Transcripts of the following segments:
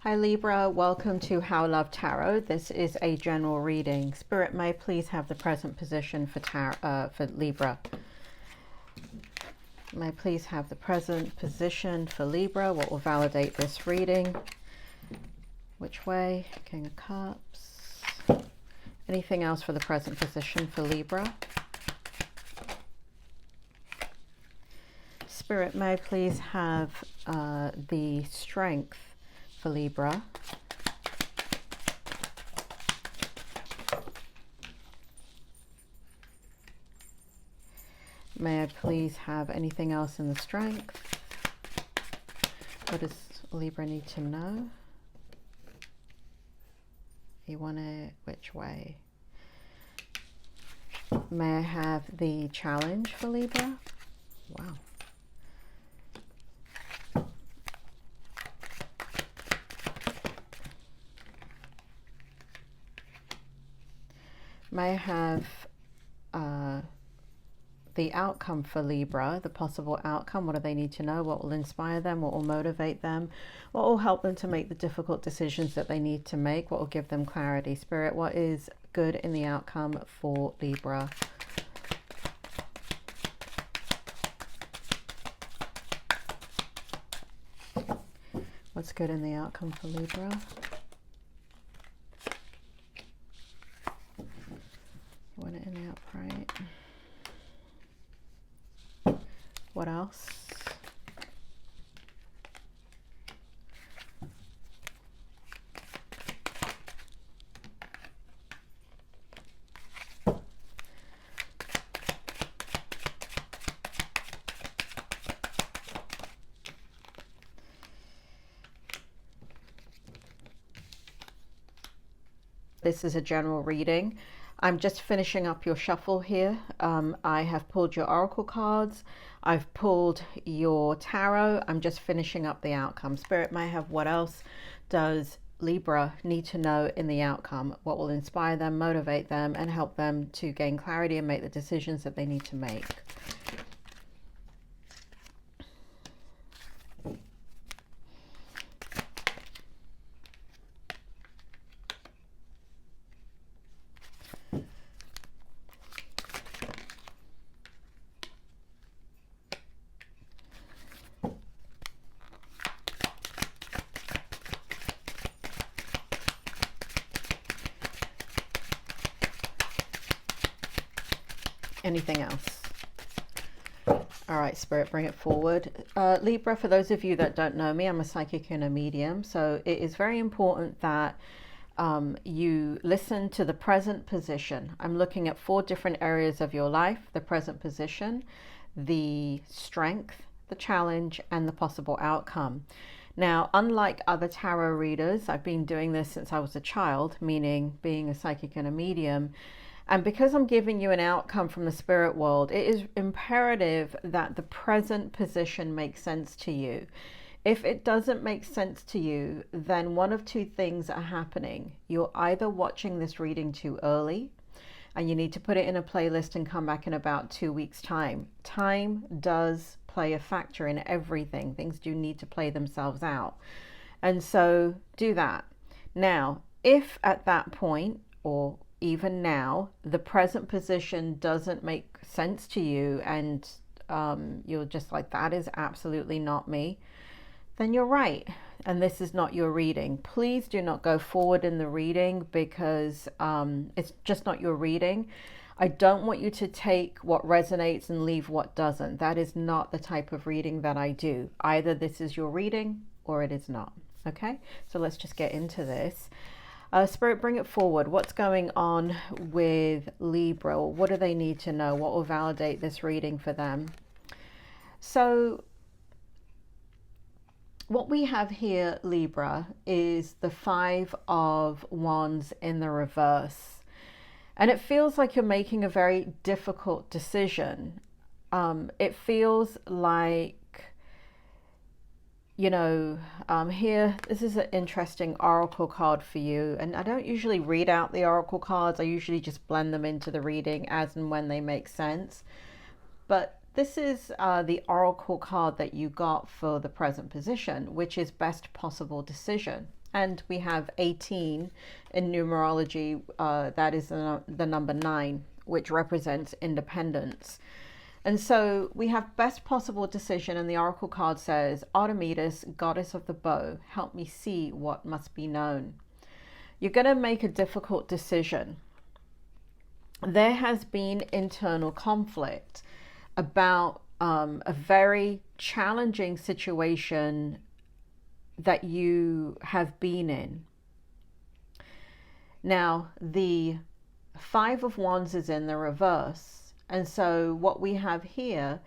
Hi Libra, welcome to How Love Tarot. This is a general reading. Spirit, may I please have the present position for Libra. May I please have the present position for Libra? What will validate this reading? Which way? King of Cups. Anything else for the present position for Libra? Spirit, may I please have the strength for Libra? May I please have anything else in the strength? What does Libra need to know? You want it which way? May I have the challenge for Libra? Wow. May I have the outcome for Libra, the possible outcome? What do they need to know? What will inspire them? What will motivate them? What will help them to make the difficult decisions that they need to make? What will give them clarity? Spirit, what is good in the outcome for Libra? What's good in the outcome for Libra? You want it in the upright. What else? This is a general reading. I'm just finishing up your shuffle here. I have pulled your oracle cards. I've pulled your tarot. I'm just finishing up the outcome. Spirit, may I have what else does Libra need to know in the outcome? What will inspire them, motivate them, and help them to gain clarity and make the decisions that they need to make? Anything else? All right, Spirit, bring it forward. Libra, for those of you that don't know me, I'm a psychic and a medium. So it is very important that you listen to the present position. I'm looking at 4 different areas of your life: the present position, the strength, the challenge, and the possible outcome. Now, unlike other tarot readers, I've been doing this since I was a child, meaning being a psychic and a medium. And because I'm giving you an outcome from the spirit world, it is imperative that the present position makes sense to you. If it doesn't make sense to you, then one of 2 things are happening. You're either watching this reading too early, and you need to put it in a playlist and come back in about 2 weeks' time. Time does play a factor in everything. Things do need to play themselves out. And so do that. Now, if at that point, or even now, the present position doesn't make sense to you and you're just like, that is absolutely not me, then you're right, and this is not your reading. Please do not go forward in the reading because it's just not your reading. I don't want you to take what resonates and leave what doesn't. That is not the type of reading that I do. Either this is your reading or it is not. Okay, so let's just get into this. Spirit, bring it forward. What's going on with Libra? What do they need to know? What will validate this reading for them? So what we have here, Libra, is the 5 of Wands in the reverse. And it feels like you're making a very difficult decision. It feels like, you know, here, this is an interesting oracle card for you. And I don't usually read out the oracle cards. I usually just blend them into the reading as and when they make sense. But this is the oracle card that you got for the present position, which is best possible decision. And we have 18 in numerology. That is the number 9, which represents independence. And so we have best possible decision, and the oracle card says, Artemis, goddess of the bow, help me see what must be known. You're going to make a difficult decision. There has been internal conflict about a very challenging situation that you have been in. Now, the 5 of Wands is in the reverse. And so what we have here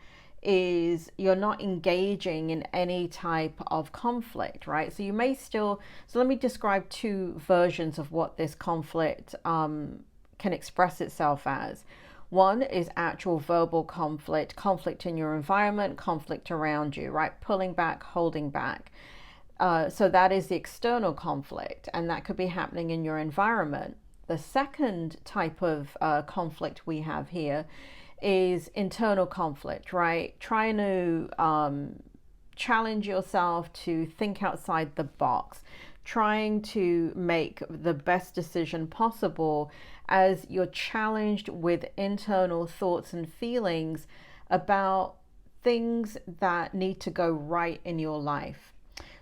is you're not engaging in any type of conflict, right? So you may still, so let me describe 2 versions of what this conflict can express itself as. One is actual verbal conflict, conflict in your environment, conflict around you, right? Pulling back, holding back. So that is the external conflict, and that could be happening in your environment. The second type of conflict we have here is internal conflict, right? Trying to challenge yourself to think outside the box, trying to make the best decision possible as you're challenged with internal thoughts and feelings about things that need to go right in your life.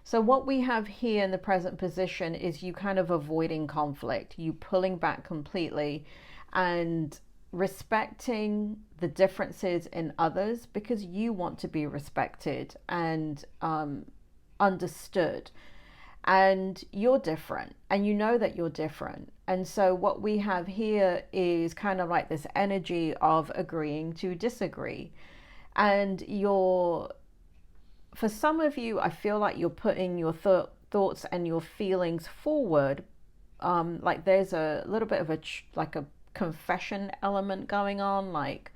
So what we have here in the present position is you kind of avoiding conflict, you pulling back completely and respecting the differences in others because you want to be respected and understood. And you're different, and you know that you're different. And so what we have here is kind of like this energy of agreeing to disagree. And for some of you, I feel like you're putting your thoughts and your feelings forward. Like there's a little bit of a confession element going on. Like,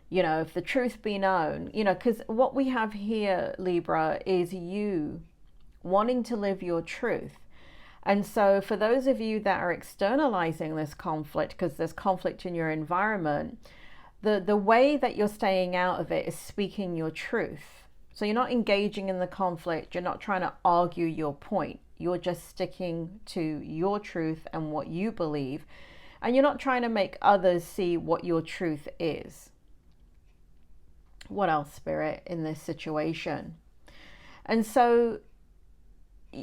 you know, if the truth be known, you know, because what we have here, Libra, is you wanting to live your truth. And so for those of you that are externalizing this conflict, because there's conflict in your environment, the way that you're staying out of it is speaking your truth. So you're not engaging in the conflict. You're not trying to argue your point. You're just sticking to your truth and what you believe. And you're not trying to make others see what your truth is. What else, Spirit, in this situation? And so,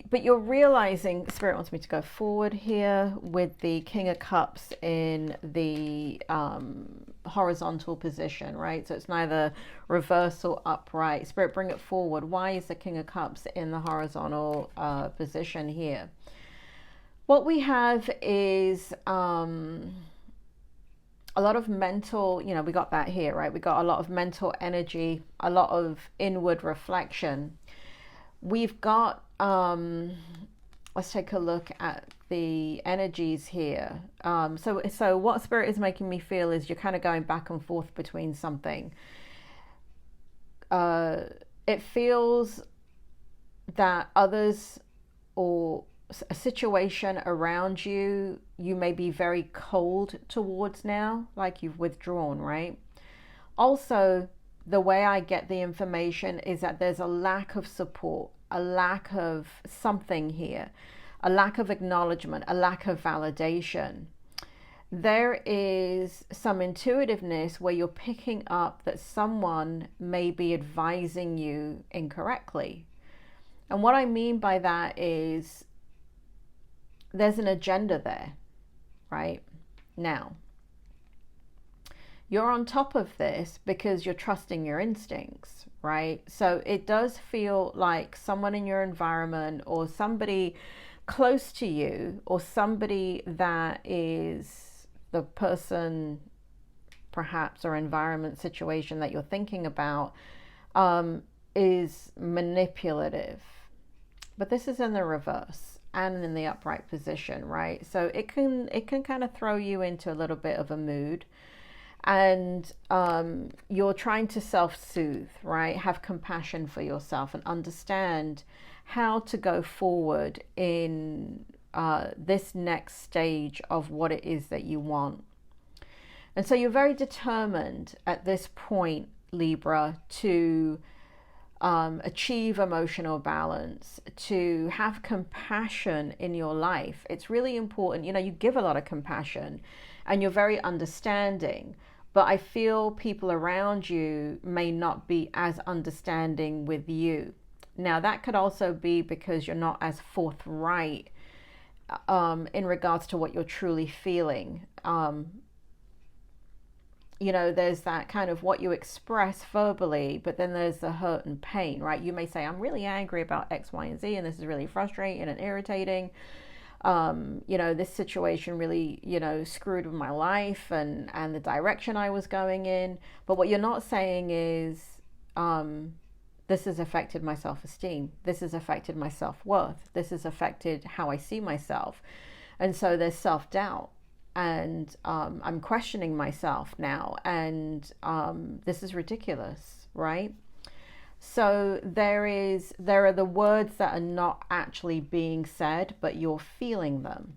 but you're realizing, Spirit wants me to go forward here with the King of Cups in the horizontal position, right? So it's neither reverse or upright. Spirit, bring it forward. Why is the King of Cups in the horizontal position here? What we have is a lot of mental, you know, we got that here, right? We got a lot of mental energy, a lot of inward reflection. We've got, let's take a look at the energies here. So what Spirit is making me feel is you're kind of going back and forth between something. It feels that others or a situation around you, you may be very cold towards now, like you've withdrawn, right? Also, the way I get the information is that there's a lack of support, a lack of something here, a lack of acknowledgement, a lack of validation. There is some intuitiveness where you're picking up that someone may be advising you incorrectly. And what I mean by that is there's an agenda there, right? Now, you're on top of this because you're trusting your instincts, right? So it does feel like someone in your environment or somebody close to you or somebody that is the person perhaps or environment situation that you're thinking about is manipulative. But this is in the reverse and in the upright position, right? So it can kind of throw you into a little bit of a mood. And you're trying to self-soothe, right? Have compassion for yourself and understand how to go forward in this next stage of what it is that you want. And so you're very determined at this point, Libra, to achieve emotional balance, to have compassion in your life. It's really important. You know, you give a lot of compassion and you're very understanding, but I feel people around you may not be as understanding with you. Now, that could also be because you're not as forthright in regards to what you're truly feeling. You know, there's that kind of what you express verbally, but then there's the hurt and pain, right? You may say, I'm really angry about X, Y, and Z, and this is really frustrating and irritating. You know, this situation really, you know, screwed with my life and the direction I was going in. But what you're not saying is, this has affected my self-esteem. This has affected my self-worth. This has affected how I see myself. And so there's self-doubt. And I'm questioning myself now, and this is ridiculous, right? So there are the words that are not actually being said, but you're feeling them.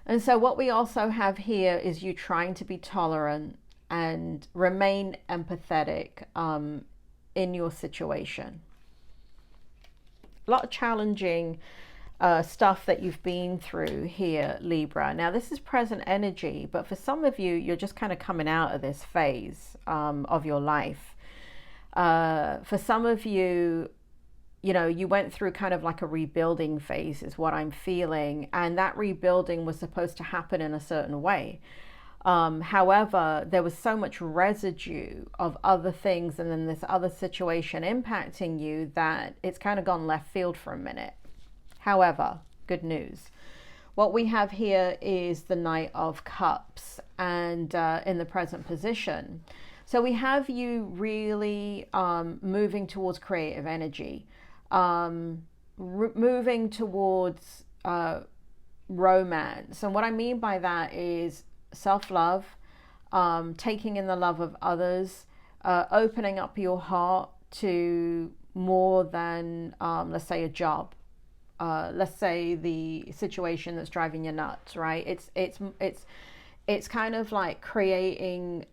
And so what we also have here is you trying to be tolerant and remain empathetic in your situation. A lot of challenging stuff that you've been through here, Libra. Now, this is present energy, but for some of you, you're just kind of coming out of this phase of your life. For some of you, you know, you went through kind of like a rebuilding phase is what I'm feeling. And that rebuilding was supposed to happen in a certain way. However, there was so much residue of other things and then this other situation impacting you that it's kind of gone left field for a minute. However, good news. What we have here is the Knight of Cups and in the present position. So we have you really moving towards creative energy, moving towards romance. And what I mean by that is self-love, taking in the love of others, opening up your heart to more than, let's say, a job. Let's say the situation that's driving you nuts, right? It's kind of like creating,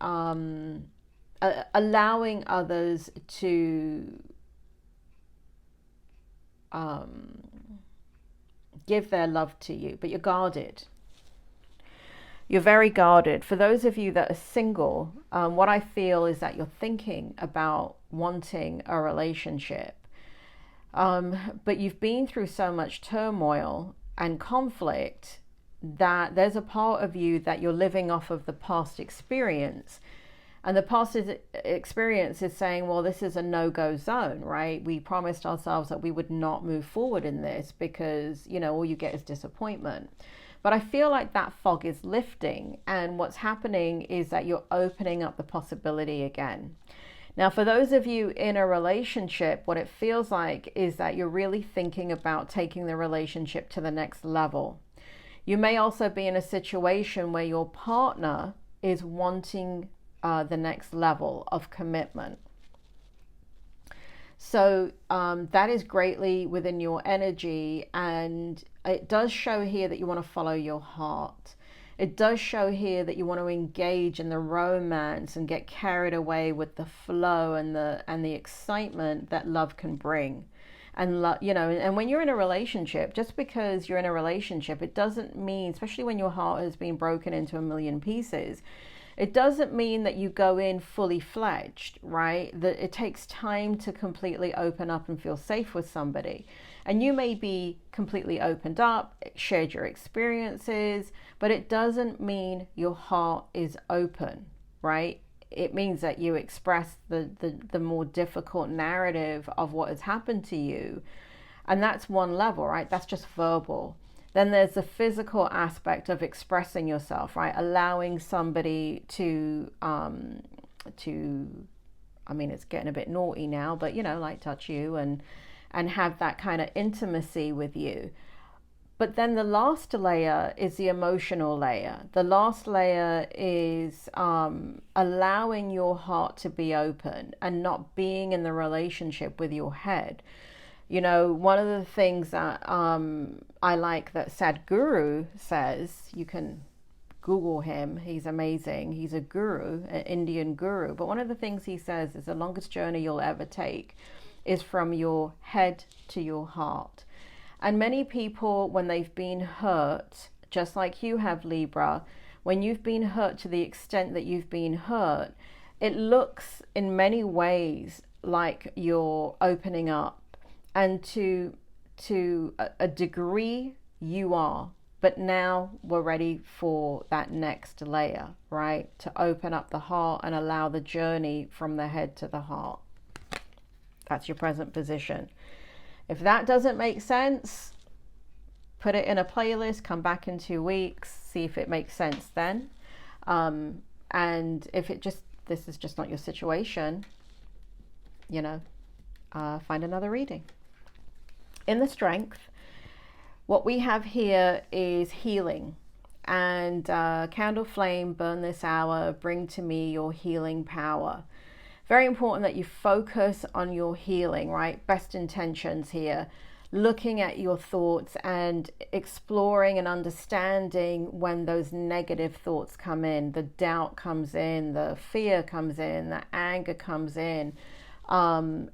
allowing others to give their love to you, but you're guarded. You're very guarded. For those of you that are single, what I feel is that you're thinking about wanting a relationship. But you've been through so much turmoil and conflict that there's a part of you that you're living off of the past experience. And the past experience is saying, well, this is a no-go zone, right? We promised ourselves that we would not move forward in this because, you know, all you get is disappointment. But I feel like that fog is lifting. And what's happening is that you're opening up the possibility again. Now, for those of you in a relationship, what it feels like is that you're really thinking about taking the relationship to the next level. You may also be in a situation where your partner is wanting the next level of commitment. So that is greatly within your energy, and it does show here that you want to follow your heart. It does show here that you want to engage in the romance and get carried away with the flow and the excitement that love can bring. And you know, and when you're in a relationship, just because you're in a relationship, it doesn't mean, especially when your heart has been broken into a million pieces, it doesn't mean that you go in fully fledged, right? That it takes time to completely open up and feel safe with somebody. And you may be completely opened up, shared your experiences, but it doesn't mean your heart is open, right? It means that you express the more difficult narrative of what has happened to you. And that's one level, right? That's just verbal. Then there's the physical aspect of expressing yourself, right? Allowing somebody to, I mean, it's getting a bit naughty now, but, you know, like touch you and have that kind of intimacy with you. But then the last layer is the emotional layer. The last layer is allowing your heart to be open and not being in the relationship with your head. You know, one of the things that I like that Sadhguru says, you can Google him. He's amazing. He's a guru, an Indian guru. But one of the things he says is the longest journey you'll ever take is from your head to your heart. And many people, when they've been hurt, just like you have, Libra, when you've been hurt to the extent that you've been hurt, it looks in many ways like you're opening up. And to a degree, you are. But now we're ready for that next layer, right? To open up the heart and allow the journey from the head to the heart. That's your present position. If that doesn't make sense, put it in a playlist, come back in 2 weeks, see if it makes sense then. And if this is just not your situation, find another reading. In the Strength, what we have here is healing. And candle flame, burn this hour, bring to me your healing power. Very important that you focus on your healing, right? Best intentions here. Looking at your thoughts and exploring and understanding when those negative thoughts come in, the doubt comes in, the fear comes in, the anger comes in.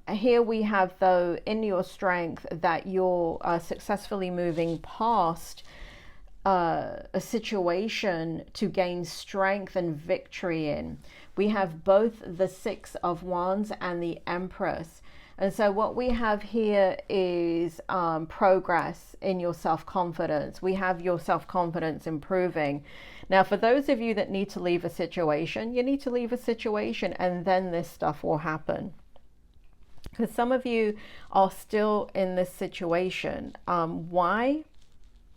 Here we have, though, in your strength, that you're successfully moving past a situation to gain strength and victory in. We have both the Six of Wands and the Empress. And so what we have here is progress in your self-confidence. We have your self-confidence improving. Now, for those of you that need to leave a situation, you need to leave a situation and then this stuff will happen. Because some of you are still in this situation. Why?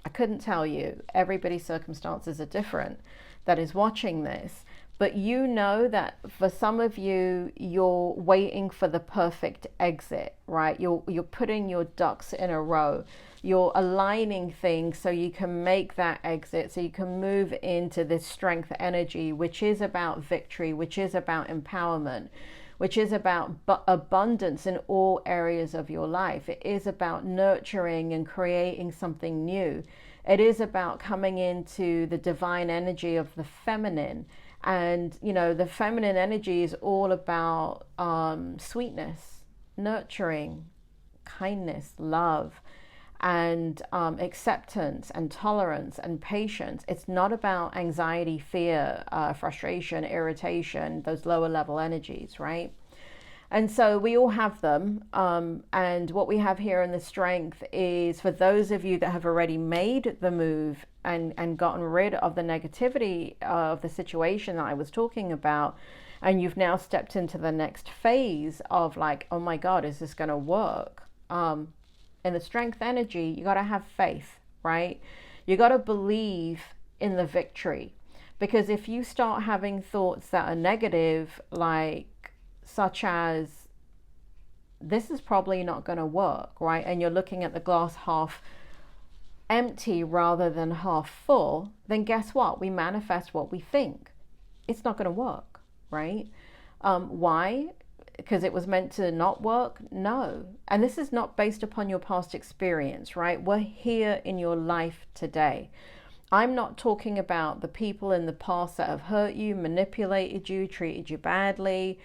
I couldn't tell you. Everybody's circumstances are different that is watching this. But you know that for some of you, you're waiting for the perfect exit, right? You're putting your ducks in a row. You're aligning things so you can make that exit, so you can move into this strength energy, which is about victory, which is about empowerment, which is about abundance in all areas of your life. It is about nurturing and creating something new. It is about coming into the divine energy of the feminine. And, the feminine energy is all about sweetness, nurturing, kindness, love, and acceptance and tolerance and patience. It's not about anxiety, fear, frustration, irritation, those lower level energies, right? And so we all have them. And what we have here in the Strength is for those of you that have already made the move and gotten rid of the negativity of the situation that I was talking about, and you've now stepped into the next phase of like, oh my God, is this going to work? In the Strength energy, you got to have faith, right? You got to believe in the victory. Because if you start having thoughts that are negative, such as, this is probably not going to work, right? And you're looking at the glass half empty rather than half full, then guess what? We manifest what we think. It's not going to work, right? Why? Because it was meant to not work? No. And this is not based upon your past experience, right? We're here in your life today. I'm not talking about the people in the past that have hurt you, manipulated you, treated you badly,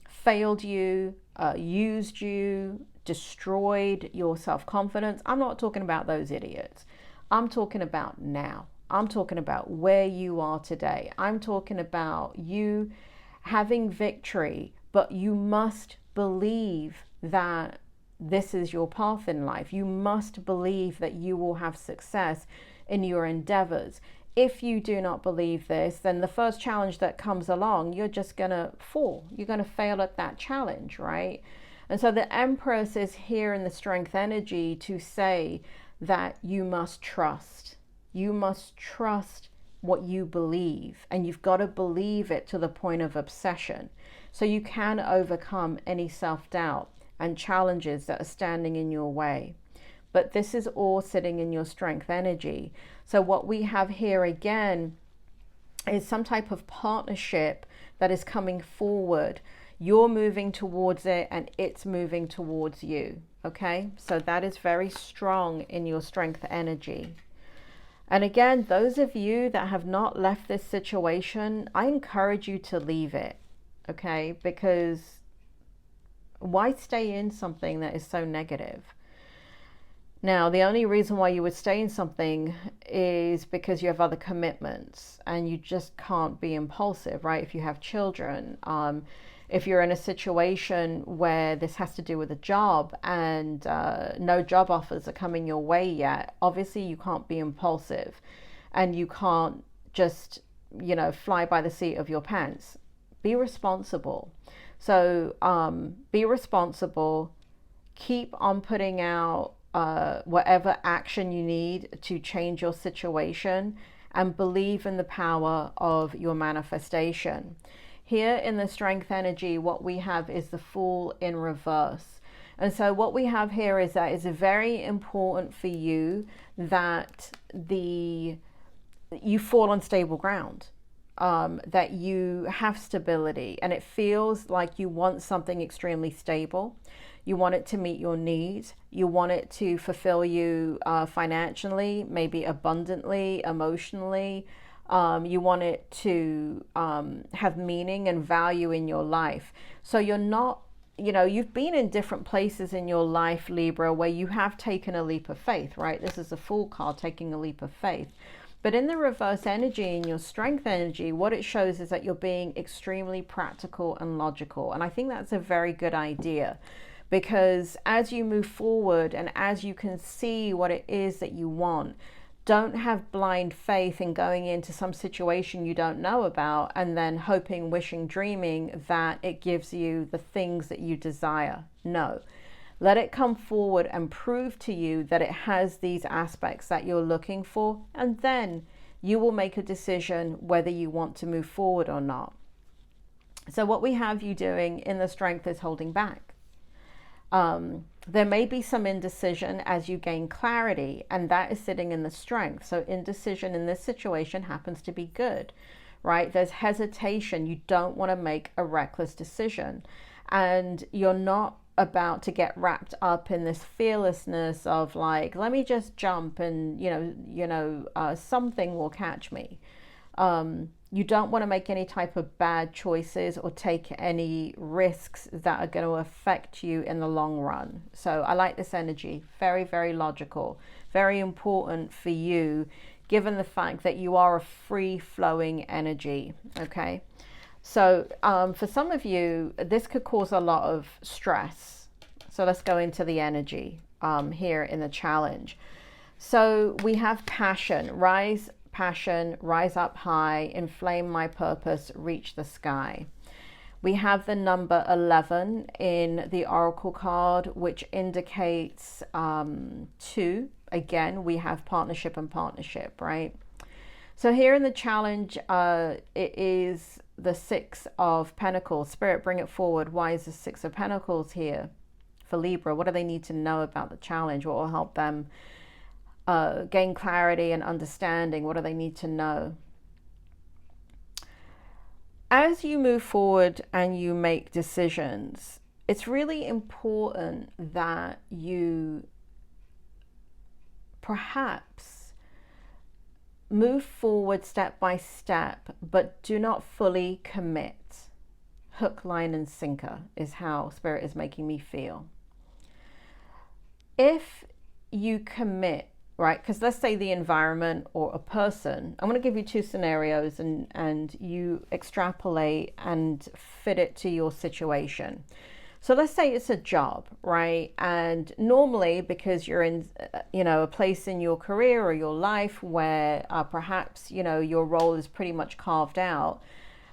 failed you, used you, destroyed your self-confidence. I'm not talking about those idiots. I'm talking about now. I'm talking about where you are today. I'm talking about you having victory, but you must believe that this is your path in life. You must believe that you will have success in your endeavors. If you do not believe this, then the first challenge that comes along, you're just going to fall. You're going to fail at that challenge, right? And so the Empress is here in the Strength energy to say that you must trust. You must trust what you believe, and you've got to believe it to the point of obsession. So you can overcome any self-doubt and challenges that are standing in your way. But this is all sitting in your Strength energy. So what we have here again is some type of partnership that is coming forward. You're moving towards it and it's moving towards you. Okay, so that is very strong in your Strength energy. And again, those of you that have not left this situation, I encourage you to leave it, okay? Because why stay in something that is so negative? Now, the only reason why you would stay in something is because you have other commitments and you just can't be impulsive, right? If you have children, if you're in a situation where this has to do with a job and no job offers are coming your way yet, obviously you can't be impulsive and you can't just, fly by the seat of your pants. Be responsible. So be responsible, keep on putting out whatever action you need to change your situation, and believe in the power of your manifestation. Here in the strength energy, what we have is the Fool in reverse. And so what we have here is that it's very important for you that you fall on stable ground, that you have stability, and it feels like you want something extremely stable. You want it to meet your needs. You want it to fulfill you financially, maybe abundantly, emotionally. You want it to have meaning and value in your life. So you're not, you've been in different places in your life, Libra, where you have taken a leap of faith, right? This is a Fool card, taking a leap of faith. But in the reverse energy, in your strength energy, what it shows is that you're being extremely practical and logical. And I think that's a very good idea. Because as you move forward and as you can see what it is that you want, don't have blind faith in going into some situation you don't know about and then hoping, wishing, dreaming that it gives you the things that you desire. No. Let it come forward and prove to you that it has these aspects that you're looking for, and then you will make a decision whether you want to move forward or not. So what we have you doing in the strength is holding back. There may be some indecision as you gain clarity, and that is sitting in the strength. So indecision in this situation happens to be good, right? There's hesitation. You don't want to make a reckless decision, and you're not about to get wrapped up in this fearlessness of like, let me just jump and something will catch me. You don't want to make any type of bad choices or take any risks that are going to affect you in the long run. So I like this energy. Very, very logical. Very important for you, given the fact that you are a free-flowing energy. Okay. So for some of you, this could cause a lot of stress. So let's go into the energy here in the challenge. So we have passion, rise up high, inflame my purpose, reach the sky. We have the number 11 in the Oracle card, which indicates 2. Again, we have partnership and partnership, right? So here in the challenge, it is the 6 of Pentacles. Spirit, bring it forward. Why is the 6 of Pentacles here for Libra? What do they need to know about the challenge? What will help them gain clarity and understanding? What do they need to know? As you move forward and you make decisions, it's really important that you perhaps move forward step by step, but do not fully commit. Hook, line, and sinker is how Spirit is making me feel. If you commit, right? Because let's say the environment or a person, I'm going to give you 2 scenarios and you extrapolate and fit it to your situation. So let's say it's a job, right? And normally, because you're in, a place in your career or your life where perhaps, your role is pretty much carved out,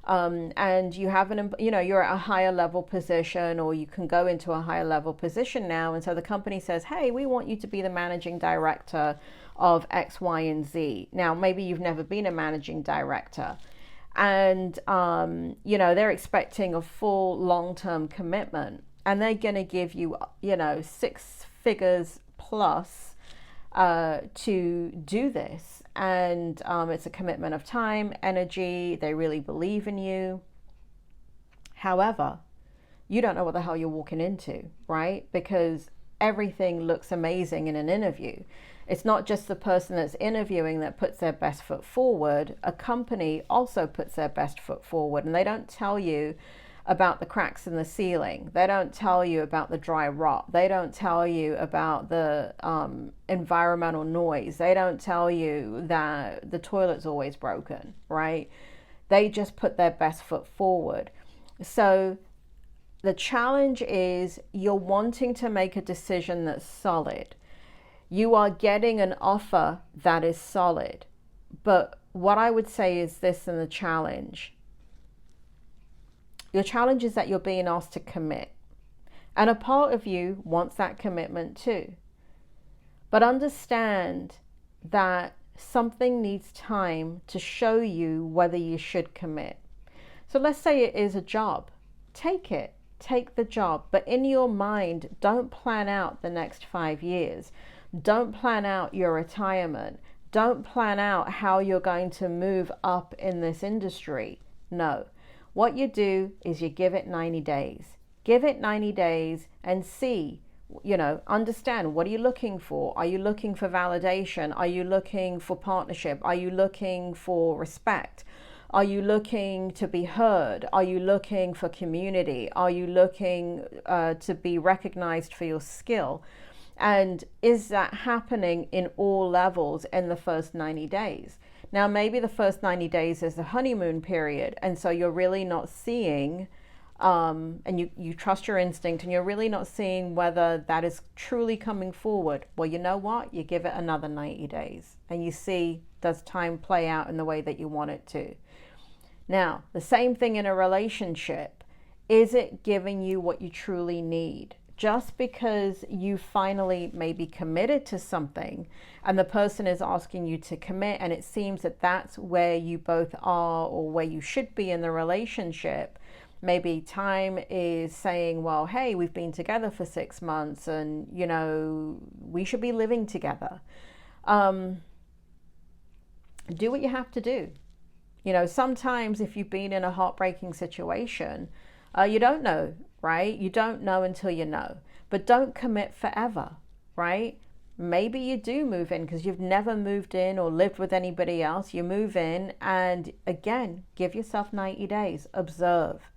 and you have you're at a higher level position, or you can go into a higher level position now. And so the company says, hey, we want you to be the managing director of X, Y, and Z. Now, maybe you've never been a managing director, and, they're expecting a full long-term commitment, and they're going to give you, 6 figures plus to do this. And it's a commitment of time, energy. They really believe in you. However, you don't know what the hell you're walking into, right? Because everything looks amazing in an interview. It's not just the person that's interviewing that puts their best foot forward. A company also puts their best foot forward, and they don't tell you about the cracks in the ceiling. They don't tell you about the dry rot. They don't tell you about the environmental noise. They don't tell you that the toilet's always broken, right? They just put their best foot forward. So the challenge is you're wanting to make a decision that's solid. You are getting an offer that is solid. But what I would say is this in the challenge. Your challenge is that you're being asked to commit. And a part of you wants that commitment too. But understand that something needs time to show you whether you should commit. So let's say it is a job. Take it. Take the job. But in your mind, don't plan out the next 5 years. Don't plan out your retirement. Don't plan out how you're going to move up in this industry. No. What you do is you give it 90 days. Give it 90 days and see, understand, what are you looking for? Are you looking for validation? Are you looking for partnership? Are you looking for respect? Are you looking to be heard? Are you looking for community? Are you looking to be recognized for your skill? And is that happening in all levels in the first 90 days? Now, maybe the first 90 days is the honeymoon period, and so you're really not seeing, and you trust your instinct, and you're really not seeing whether that is truly coming forward. Well, you know what? You give it another 90 days, and you see, does time play out in the way that you want it to? Now, the same thing in a relationship. Is it giving you what you truly need? Just because you finally may be committed to something and the person is asking you to commit, and it seems that that's where you both are or where you should be in the relationship, maybe time is saying, well, hey, we've been together for 6 months and, we should be living together. Do what you have to do. Sometimes if you've been in a heartbreaking situation, you don't know, right? You don't know until you know. But don't commit forever, right? Maybe you do move in because you've never moved in or lived with anybody else. You move in and, again, give yourself 90 days. Observe.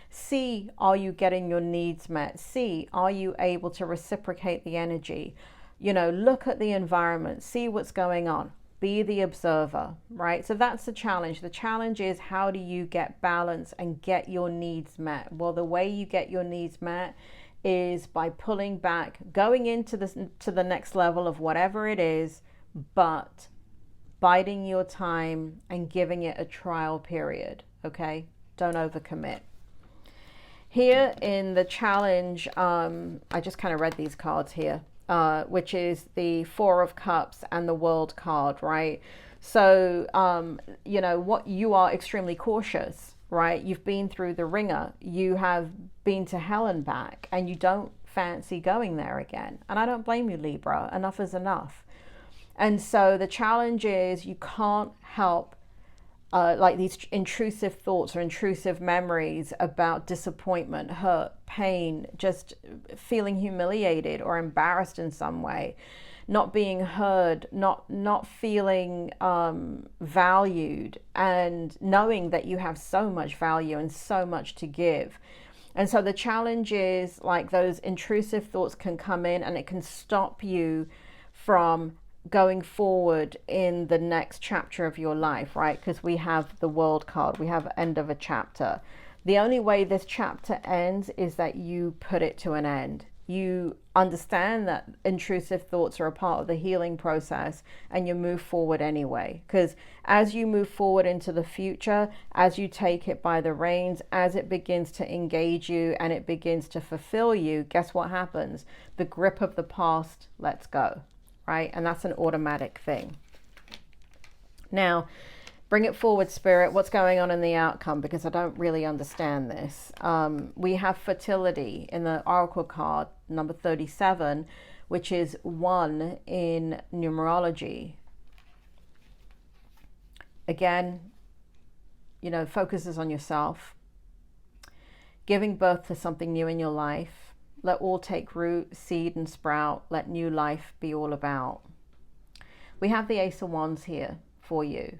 See, are you getting your needs met? See, are you able to reciprocate the energy? Look at the environment. See what's going on. Be the observer, right? So that's the challenge. The challenge is, how do you get balance and get your needs met? Well, the way you get your needs met is by pulling back, going into the next level of whatever it is, but biding your time and giving it a trial period, okay? Don't overcommit. Here in the challenge, I just kind of read these cards here. Which is the Four of Cups and the World card, right? So, what you are extremely cautious, right? You've been through the ringer. You have been to hell and back, and you don't fancy going there again. And I don't blame you, Libra. Enough is enough. And so the challenge is, you can't help like these intrusive thoughts or intrusive memories about disappointment, hurt, pain, just feeling humiliated or embarrassed in some way, not being heard, not feeling valued, and knowing that you have so much value and so much to give. And so the challenge is, like, those intrusive thoughts can come in and it can stop you from going forward in the next chapter of your life, right? Because we have the World card, we have end of a chapter. The only way this chapter ends is that you put it to an end. You understand that intrusive thoughts are a part of the healing process, and you move forward anyway. Because as you move forward into the future, as you take it by the reins, as it begins to engage you and it begins to fulfill you, guess what happens? The grip of the past lets go. Right? And that's an automatic thing. Now, bring it forward, Spirit. What's going on in the outcome? Because I don't really understand this. We have fertility in the Oracle card, number 37, which is 1 in numerology. Again, focuses on yourself, giving birth to something new in your life, Let all take root, seed and sprout. Let new life be all about. We have the Ace of Wands here for you.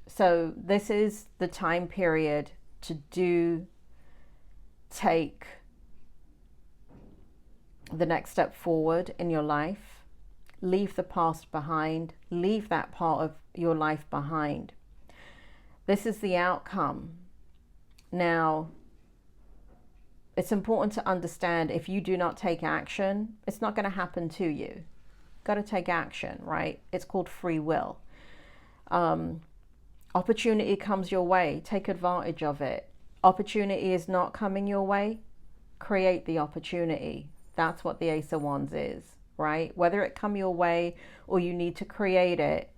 So this is the time period to take the next step forward in your life. Leave the past behind. Leave that part of your life behind. This is the outcome. Now, it's important to understand, if you do not take action, it's not going to happen to you. Got to take action, right? It's called free will. Opportunity comes your way. Take advantage of it. Opportunity is not coming your way. Create the opportunity. That's what the Ace of Wands is, right? Whether it come your way or you need to create it.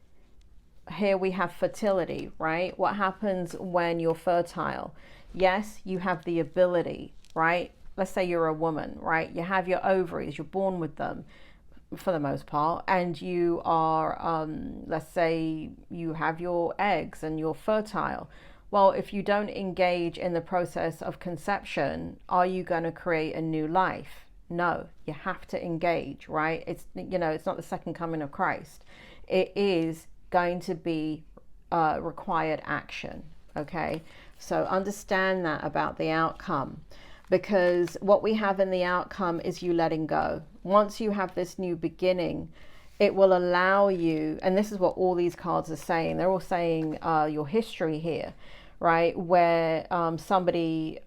Here we have fertility, right? What happens when you're fertile? Yes, you have the ability, right? Let's say you're a woman, right? You have your ovaries, you're born with them for the most part, and you are, let's say you have your eggs and you're fertile. Well, if you don't engage in the process of conception, are you going to create a new life? No, you have to engage, right? It's, you know, it's not the second coming of Christ. It is going to be required action. Okay, so understand that about the outcome, because what we have in the outcome is you letting go. Once you have this new beginning, it will allow you, and this is what all these cards are saying. They're all saying your history here, right? Where somebody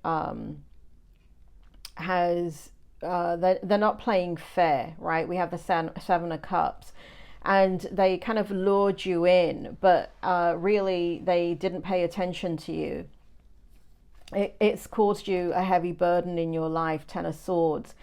has, they're not playing fair, right? We have the Seven of Cups. And they kind of lured you in, but really they didn't pay attention to you. It's caused you a heavy burden in your life, Ten of Swords.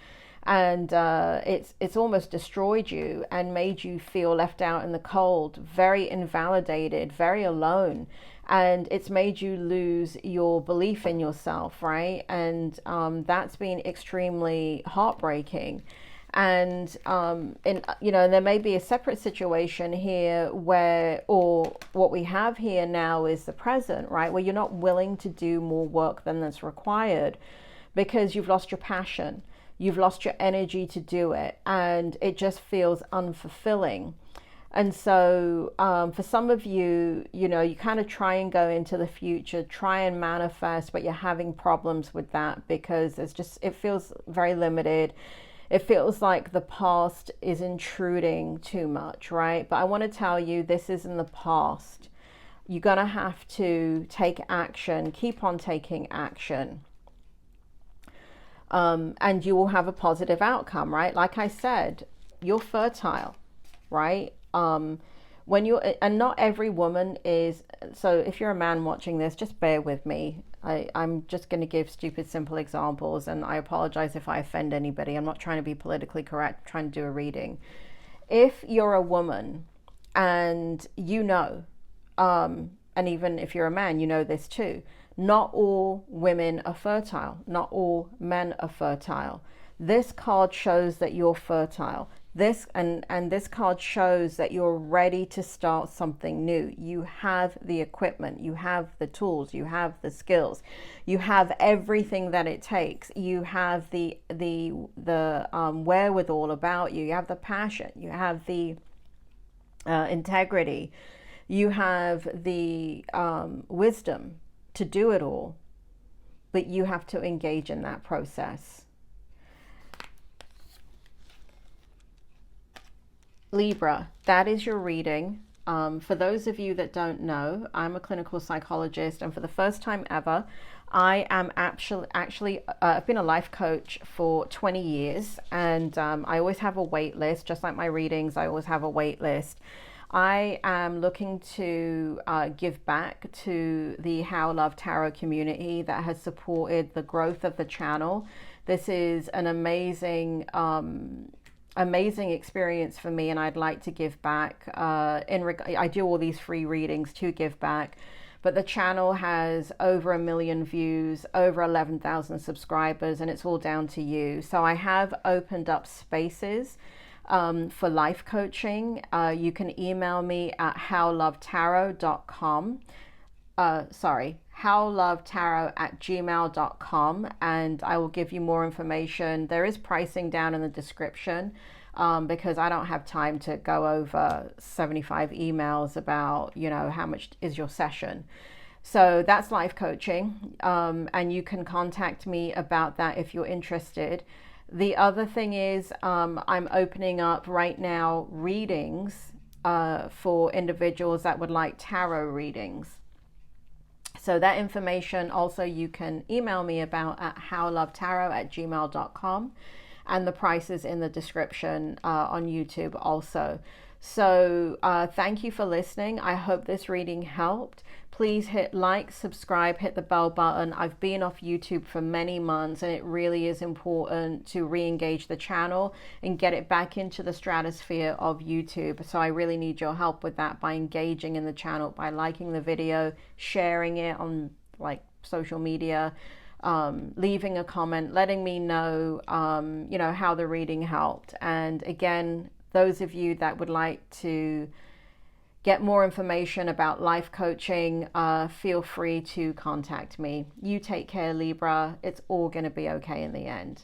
And it's almost destroyed you and made you feel left out in the cold, very invalidated, very alone. And it's made you lose your belief in yourself, right? And that's been extremely heartbreaking. And there may be a separate situation here where, or what we have here now is the present, right? Where you're not willing to do more work than that's required because you've lost your passion, you've lost your energy to do it, and it just feels unfulfilling. And so for some of you, you kind of try and go into the future, try and manifest, but you're having problems with that because it feels very limited. It feels like the past is intruding too much, right? But I want to tell you, this isn't the past. You're going to have to take action, keep on taking action. And you will have a positive outcome, right? Like I said, you're fertile, right? And not every woman is, so if you're a man watching this, just bear with me. I'm just going to give stupid, simple examples, and I apologize if I offend anybody. I'm not trying to be politically correct, I'm trying to do a reading. If you're a woman and and even if you're a man, you know this too, not all women are fertile, not all men are fertile. This card shows that you're fertile. This card shows that you're ready to start something new. You have the equipment, you have the tools, you have the skills, you have everything that it takes. You have the wherewithal about you. You have the passion. You have the integrity. You have the wisdom to do it all, but you have to engage in that process. Libra, that is your reading. For those of you that don't know, I'm a clinical psychologist, and for the first time ever, I am actually I've been a life coach for 20 years, and I always have a wait list, just like my readings. I always have a wait list. I am looking to give back to the How Love Tarot community that has supported the growth of the channel. This is an amazing experience for me, and I'd like to give back. I do all these free readings to give back, but the channel has over 1 million views, over 11,000 subscribers, and it's all down to you. So I have opened up spaces for life coaching. You can email me at howlovetarot.com. howlovetarot@gmail.com, and I will give you more information. There is pricing down in the description, because I don't have time to go over 75 emails about, you know, how much is your session. So that's life coaching, and you can contact me about that if you're interested. The other thing is, I'm opening up right now readings for individuals that would like tarot readings. So that information also you can email me about at howlovetarot@gmail.com, and the price is in the description on YouTube also. So thank you for listening. I hope this reading helped. Please hit like, subscribe, hit the bell button. I've been off YouTube for many months, and it really is important to re-engage the channel and get it back into the stratosphere of YouTube. So I really need your help with that by engaging in the channel, by liking the video, sharing it on like social media, leaving a comment, letting me know, you know, how the reading helped. And again, those of you that would like to get more information about life coaching, feel free to contact me. You take care, Libra. It's all going to be okay in the end.